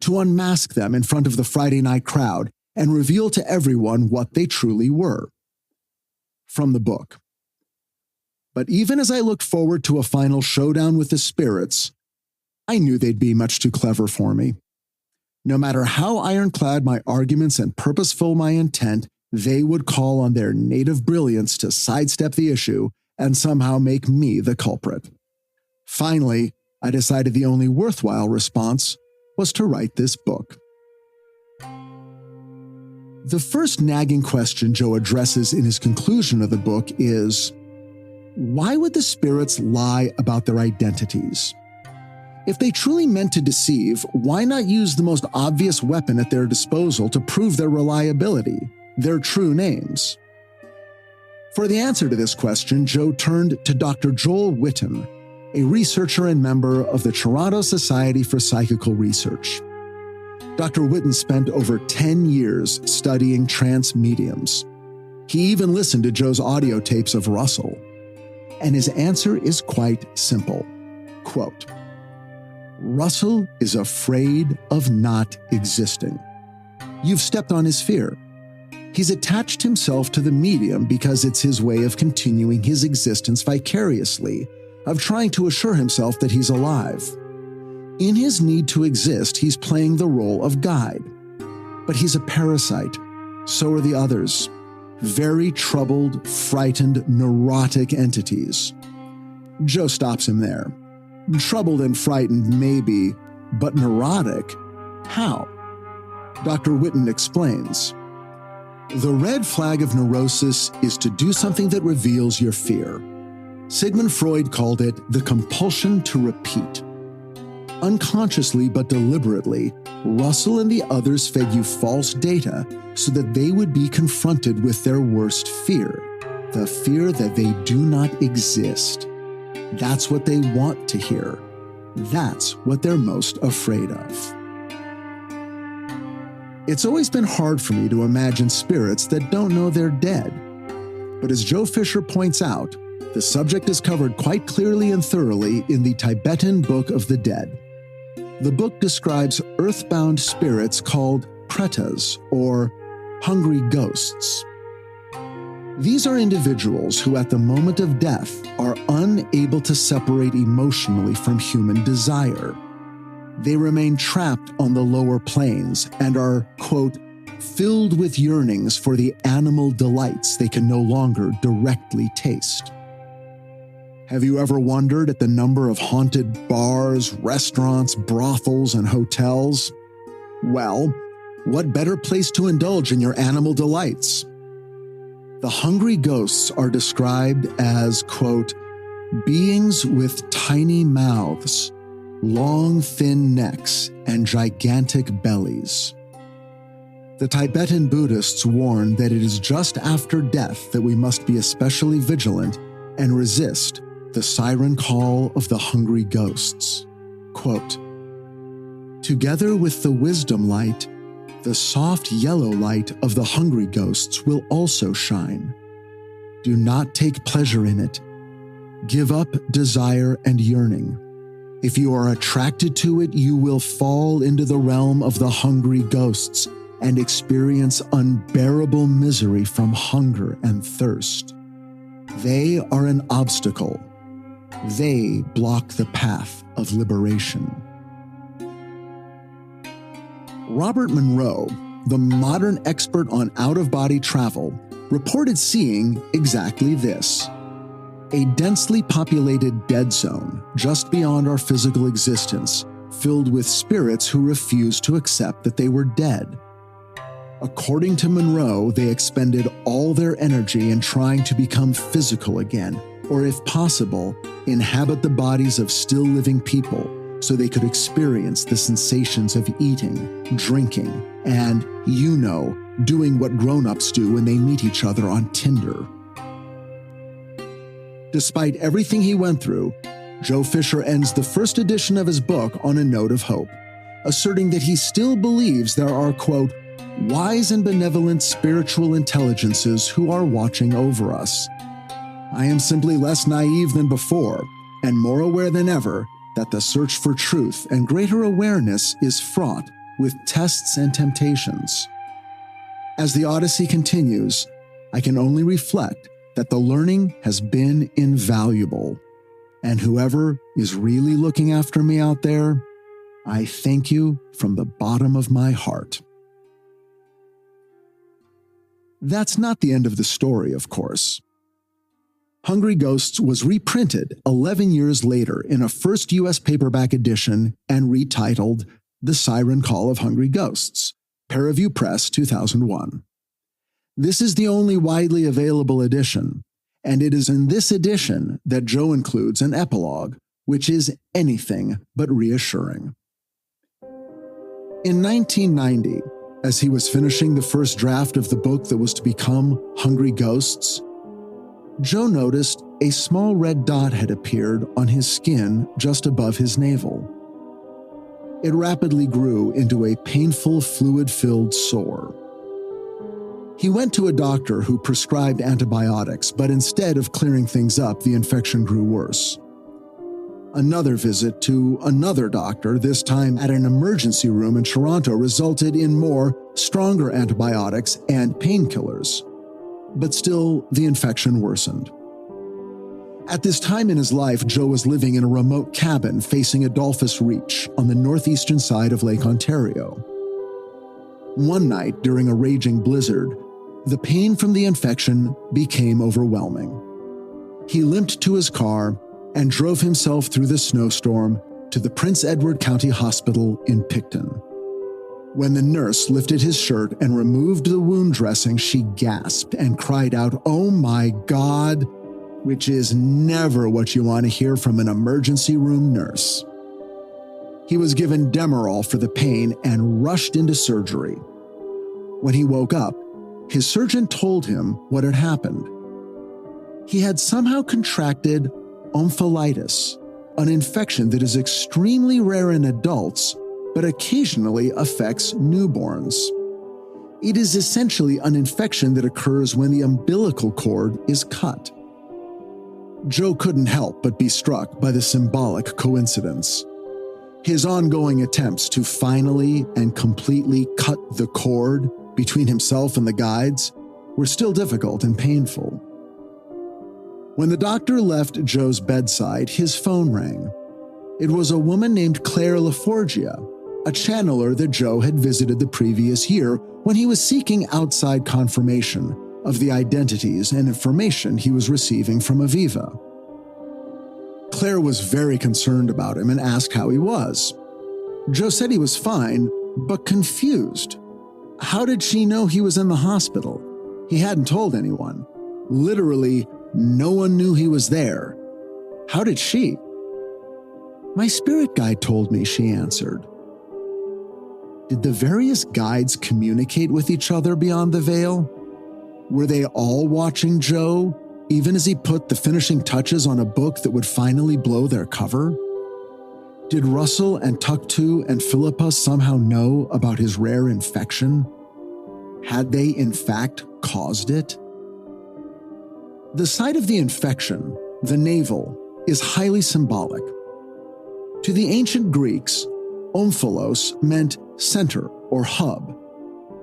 to unmask them in front of the Friday night crowd and reveal to everyone what they truly were. From the book. But even as I looked forward to a final showdown with the spirits, I knew they'd be much too clever for me. No matter how ironclad my arguments and purposeful my intent, they would call on their native brilliance to sidestep the issue and somehow make me the culprit. Finally, I decided the only worthwhile response was to write this book. The first nagging question Joe addresses in his conclusion of the book is, why would the spirits lie about their identities? If they truly meant to deceive, why not use the most obvious weapon at their disposal to prove their reliability, their true names? For the answer to this question, Joe turned to Dr. Joel Witten, a researcher and member of the Toronto Society for Psychical Research. Dr. Witten spent over 10 years studying trance mediums. He even listened to Joe's audio tapes of Russell. And his answer is quite simple. Quote, Russell is afraid of not existing. You've stepped on his fear. He's attached himself to the medium because it's his way of continuing his existence vicariously, of trying to assure himself that he's alive. In his need to exist, he's playing the role of guide. But he's a parasite. So are the others. Very troubled, frightened, neurotic entities. Joe stops him there. Troubled and frightened, maybe, but neurotic? How? Dr. Witten explains. The red flag of neurosis is to do something that reveals your fear. Sigmund Freud called it the compulsion to repeat. Unconsciously but deliberately, Russell and the others fed you false data so that they would be confronted with their worst fear, the fear that they do not exist. That's what they want to hear. That's what they're most afraid of. It's always been hard for me to imagine spirits that don't know they're dead. But as Joe Fisher points out, the subject is covered quite clearly and thoroughly in the Tibetan Book of the Dead. The book describes earthbound spirits called pretas, or hungry ghosts. These are individuals who at the moment of death are unable to separate emotionally from human desire. They remain trapped on the lower planes and are, quote, filled with yearnings for the animal delights they can no longer directly taste. Have you ever wondered at the number of haunted bars, restaurants, brothels, and hotels? Well, what better place to indulge in your animal delights? The hungry ghosts are described as, quote, beings with tiny mouths, long, thin necks, and gigantic bellies. The Tibetan Buddhists warn that it is just after death that we must be especially vigilant and resist the siren call of the hungry ghosts. Quote, together with the wisdom light, the soft yellow light of the hungry ghosts will also shine. Do not take pleasure in it. Give up desire and yearning. If you are attracted to it, you will fall into the realm of the hungry ghosts and experience unbearable misery from hunger and thirst. They are an obstacle. They block the path of liberation. Robert Monroe, the modern expert on out-of-body travel, reported seeing exactly this: a densely populated dead zone just beyond our physical existence, filled with spirits who refused to accept that they were dead. According to Monroe, they expended all their energy in trying to become physical again, or if possible, inhabit the bodies of still living people so they could experience the sensations of eating, drinking, and, doing what grown-ups do when they meet each other on Tinder. Despite everything he went through, Joe Fisher ends the first edition of his book on a note of hope, asserting that he still believes there are, quote, wise and benevolent spiritual intelligences who are watching over us. I am simply less naive than before, and more aware than ever that the search for truth and greater awareness is fraught with tests and temptations. As the Odyssey continues, I can only reflect that the learning has been invaluable, and whoever is really looking after me out there, I thank you from the bottom of my heart. That's not the end of the story, of course. Hungry Ghosts was reprinted 11 years later in a first U.S. paperback edition and retitled The Siren Call of Hungry Ghosts, Paraview Press, 2001. This is the only widely available edition, and it is in this edition that Joe includes an epilogue, which is anything but reassuring. In 1990, as he was finishing the first draft of the book that was to become Hungry Ghosts, Joe noticed a small red dot had appeared on his skin just above his navel. It rapidly grew into a painful, fluid-filled sore. He went to a doctor who prescribed antibiotics, but instead of clearing things up, the infection grew worse. Another visit to another doctor, this time at an emergency room in Toronto, resulted in more, stronger antibiotics and painkillers. But still, the infection worsened. At this time in his life, Joe was living in a remote cabin facing Adolphus Reach on the northeastern side of Lake Ontario. One night, during a raging blizzard, the pain from the infection became overwhelming. He limped to his car and drove himself through the snowstorm to the Prince Edward County Hospital in Picton. When the nurse lifted his shirt and removed the wound dressing, she gasped and cried out, "Oh my God," which is never what you want to hear from an emergency room nurse. He was given Demerol for the pain and rushed into surgery. When he woke up, his surgeon told him what had happened. He had somehow contracted omphalitis, an infection that is extremely rare in adults, but occasionally affects newborns. It is essentially an infection that occurs when the umbilical cord is cut. Joe couldn't help but be struck by the symbolic coincidence. His ongoing attempts to finally and completely cut the cord between himself and the guides were still difficult and painful. When the doctor left Joe's bedside, his phone rang. It was a woman named Claire LaForgia, a channeler that Joe had visited the previous year when he was seeking outside confirmation of the identities and information he was receiving from Aviva. Claire was very concerned about him and asked how he was. Joe said he was fine, but confused. How did she know he was in the hospital? He hadn't told anyone. Literally, no one knew he was there. How did she? My spirit guide told me, she answered. Did the various guides communicate with each other beyond the veil? Were they all watching Joe, even as he put the finishing touches on a book that would finally blow their cover? Did Russell and Tuktu and Filipa somehow know about his rare infection? Had they, in fact, caused it? The site of the infection, the navel, is highly symbolic. To the ancient Greeks, omphalos meant center or hub.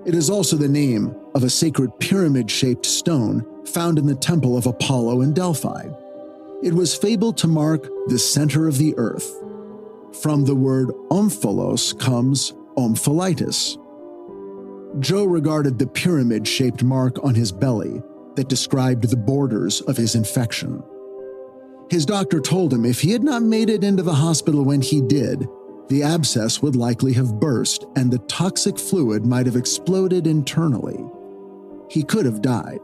It is also the name of a sacred pyramid-shaped stone found in the temple of Apollo in Delphi. It was fabled to mark the center of the earth. From the word omphalos comes omphalitis. Joe regarded the pyramid-shaped mark on his belly that described the borders of his infection. His doctor told him if he had not made it into the hospital when he did, the abscess would likely have burst and the toxic fluid might have exploded internally. He could have died.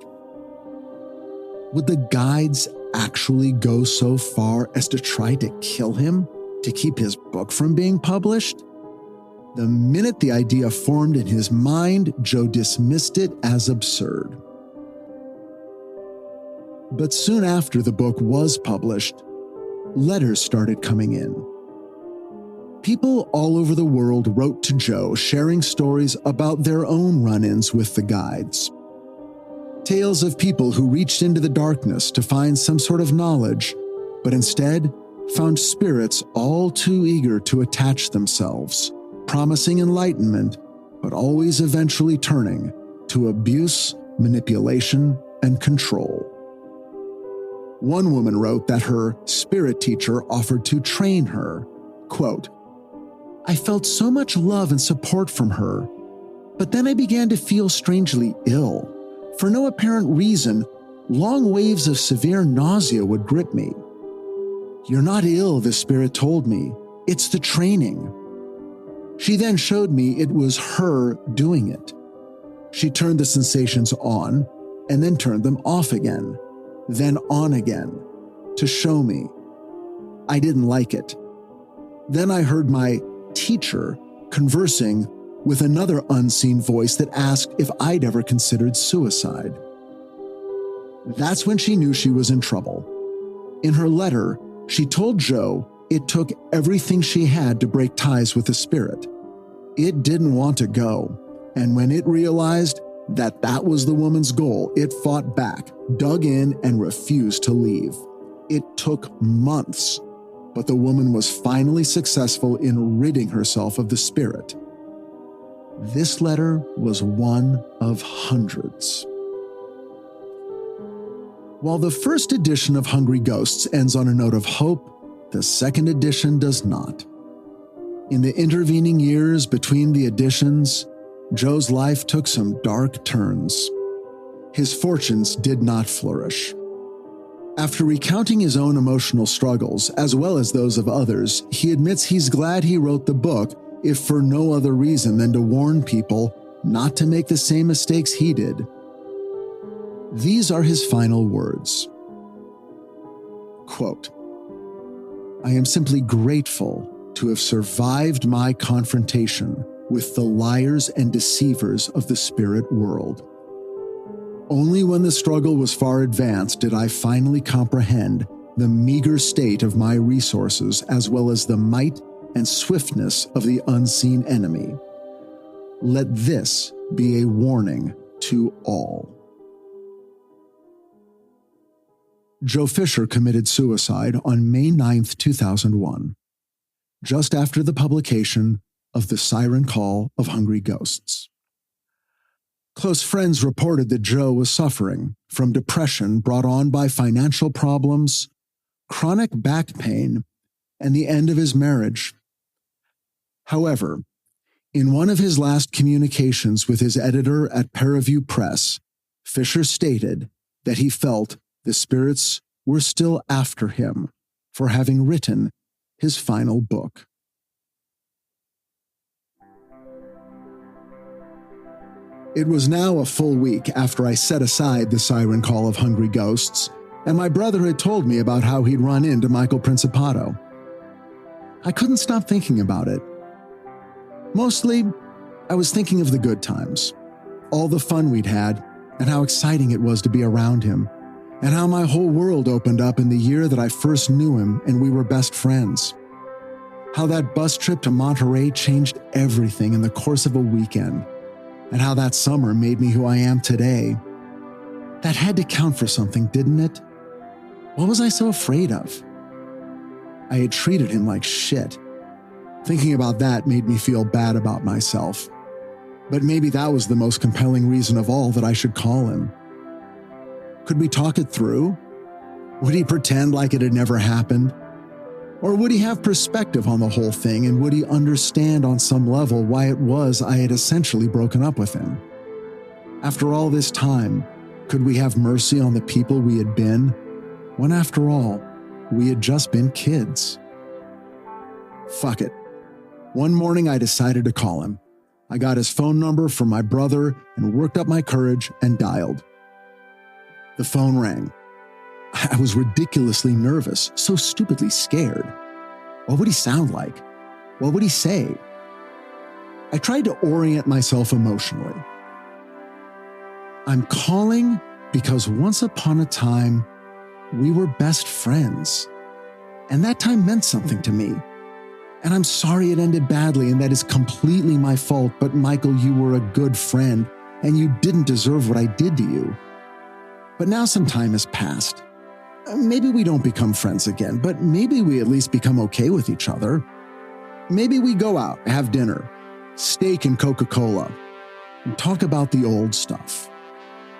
Would the guides actually go so far as to try to kill him to keep his book from being published? The minute the idea formed in his mind, Joe dismissed it as absurd. But soon after the book was published, letters started coming in. People all over the world wrote to Joe sharing stories about their own run-ins with the guides. Tales of people who reached into the darkness to find some sort of knowledge, but instead found spirits all too eager to attach themselves, promising enlightenment, but always eventually turning to abuse, manipulation, and control. One woman wrote that her spirit teacher offered to train her. Quote, I felt so much love and support from her, but then I began to feel strangely ill. For no apparent reason, long waves of severe nausea would grip me. You're not ill, the spirit told me. It's the training. She then showed me it was her doing it. She turned the sensations on and then turned them off again, then on again, to show me. I didn't like it. Then I heard my teacher conversing with another unseen voice that asked if I'd ever considered suicide. That's when she knew she was in trouble. In her letter, she told Joe it took everything she had to break ties with the spirit. It didn't want to go, and when it realized that that was the woman's goal, it fought back, dug in, and refused to leave. It took months, but the woman was finally successful in ridding herself of the spirit. This letter was one of hundreds. While the first edition of Hungry Ghosts ends on a note of hope, the second edition does not. In the intervening years between the editions, Joe's life took some dark turns. His fortunes did not flourish. After recounting his own emotional struggles, as well as those of others, he admits he's glad he wrote the book, if for no other reason than to warn people not to make the same mistakes he did. These are his final words. Quote, I am simply grateful to have survived my confrontation with the liars and deceivers of the spirit world. Only when the struggle was far advanced did I finally comprehend the meager state of my resources, as well as the might and swiftness of the unseen enemy. Let this be a warning to all. Joe Fisher committed suicide on May 9, 2001, just after the publication of the Siren Call of Hungry Ghosts. Close friends reported that Joe was suffering from depression brought on by financial problems, chronic back pain, and the end of his marriage. However, in one of his last communications with his editor at Paraview Press, Fisher stated that he felt the spirits were still after him for having written his final book. It was now a full week after I set aside the Siren Call of Hungry Ghosts, and my brother had told me about how he'd run into Michael Principato. I couldn't stop thinking about it. Mostly, I was thinking of the good times, all the fun we'd had, and how exciting it was to be around him, and how my whole world opened up in the year that I first knew him and we were best friends. How that bus trip to Monterey changed everything in the course of a weekend, and how that summer made me who I am today. That had to count for something, didn't it? What was I so afraid of? I had treated him like shit. Thinking about that made me feel bad about myself. But maybe that was the most compelling reason of all that I should call him. Could we talk it through? Would he pretend like it had never happened? Or would he have perspective on the whole thing, and would he understand on some level why it was I had essentially broken up with him? After all this time, could we have mercy on the people we had been, when after all, we had just been kids? Fuck it. One morning I decided to call him. I got his phone number from my brother and worked up my courage and dialed. The phone rang. I was ridiculously nervous, so stupidly scared. What would he sound like? What would he say? I tried to orient myself emotionally. I'm calling because once upon a time, we were best friends. And that time meant something to me. And I'm sorry it ended badly, and that is completely my fault, but Michael, you were a good friend, and you didn't deserve what I did to you. But now some time has passed. Maybe we don't become friends again, but maybe we at least become okay with each other. Maybe we go out, have dinner, steak and Coca-Cola, and talk about the old stuff.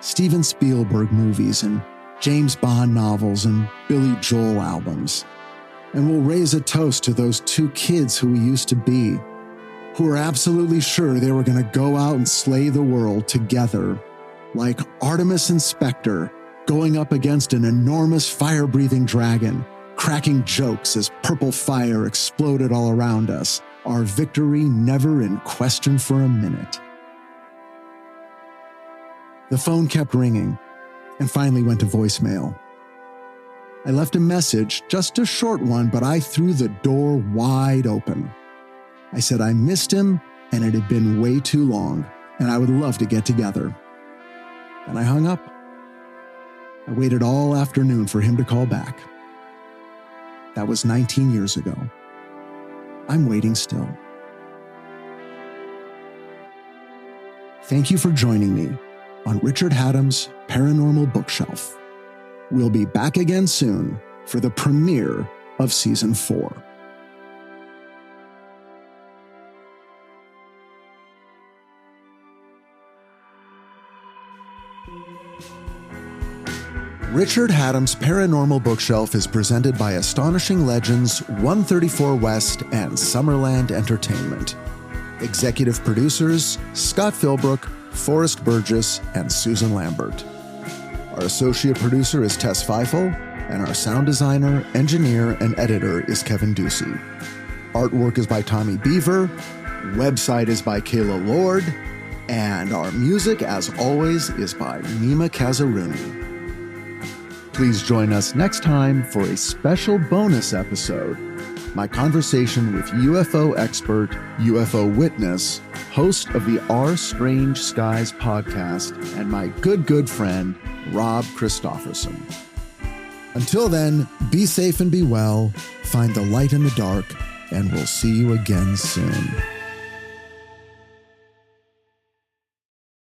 Steven Spielberg movies and James Bond novels and Billy Joel albums. And we'll raise a toast to those two kids who we used to be, who were absolutely sure they were going to go out and slay the world together, like Artemis and Spectre going up against an enormous fire-breathing dragon, cracking jokes as purple fire exploded all around us, our victory never in question for a minute. The phone kept ringing and finally went to voicemail. I left a message, just a short one, but I threw the door wide open. I said I missed him and it had been way too long, and I would love to get together. And I hung up. I waited all afternoon for him to call back. That was 19 years ago. I'm waiting still. Thank you for joining me on Richard Hatem's Paranormal Bookshelf. We'll be back again soon for the premiere of Season 4. Richard Hatem's Paranormal Bookshelf is presented by Astonishing Legends, 134 West, and Summerland Entertainment. Executive producers Scott Philbrook, Forrest Burgess, and Susan Lambert. Our associate producer is Tess Feifel, and our sound designer, engineer, and editor is Kevin Ducey. Artwork is by Tommy Beaver, website is by Kayla Lord, and our music, as always, is by Nima Kazaruni. Please join us next time for a special bonus episode, my conversation with UFO expert, UFO witness, host of the Our Strange Skies podcast, and my good friend, Rob Christofferson. Until then, be safe and be well, find the light in the dark, and we'll see you again soon.